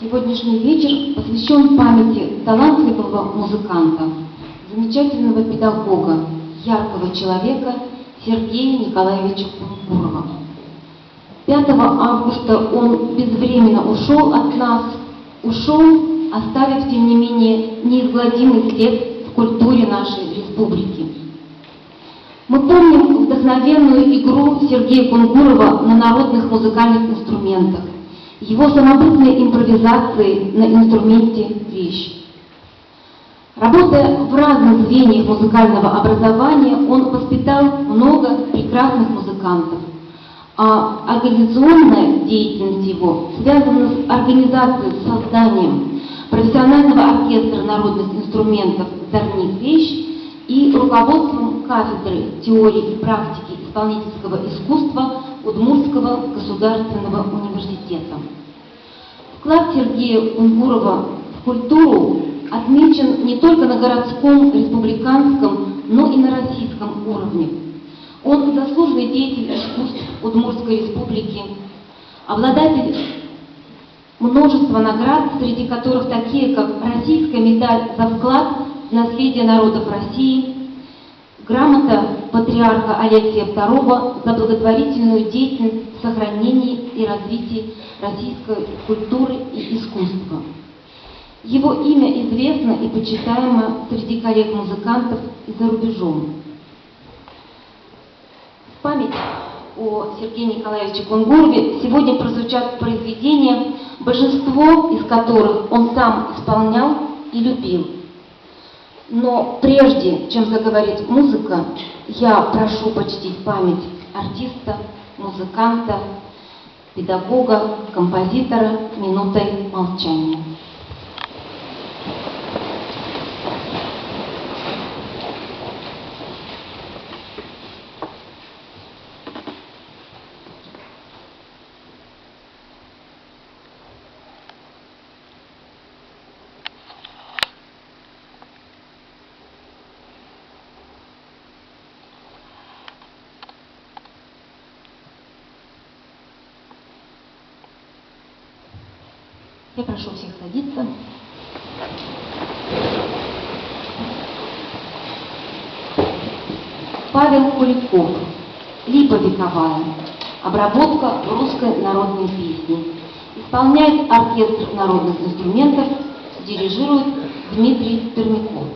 Сегодняшний вечер посвящен памяти талантливого музыканта, замечательного педагога, яркого человека Сергея Николаевича Кунгурова. 5 августа он безвременно ушел от нас, оставив, тем не менее, неизгладимый след в культуре нашей республики. Мы помним вдохновенную игру Сергея Кунгурова на народных музыкальных инструментах, его самобытные импровизации на инструменте речь. Работая в разных звеньях музыкального образования, он воспитал много прекрасных музыкантов, а организационная деятельность его связана с организацией, созданием профессионального оркестра народных инструментов «Зорник Вещь» и руководством кафедры теории и практики исполнительского искусства Удмуртского государственного университета. Вклад Сергея Кунгурова в культуру отмечен не только на городском, республиканском, но и на российском уровне. Он заслуженный деятель искусств Удмуртской республики, обладатель множества наград, среди которых такие, как российская медаль за вклад в наследие народов России, грамота патриарха Алексия II за благотворительную деятельность в сохранении и развитии российской культуры и искусства. Его имя известно и почитаемо среди коллег-музыкантов и за рубежом. В память о Сергее Николаевиче Кунгурове сегодня прозвучат произведения, большинство из которых он сам исполнял и любил. Но прежде, чем заговорит музыка, я прошу почтить память артиста, музыканта, педагога, композитора минутой молчания. Я прошу всех садиться. Павел Куликов. «Липа вековая». Обработка русской народной песни. Исполняет оркестр народных инструментов, дирижирует Дмитрий Пермяков.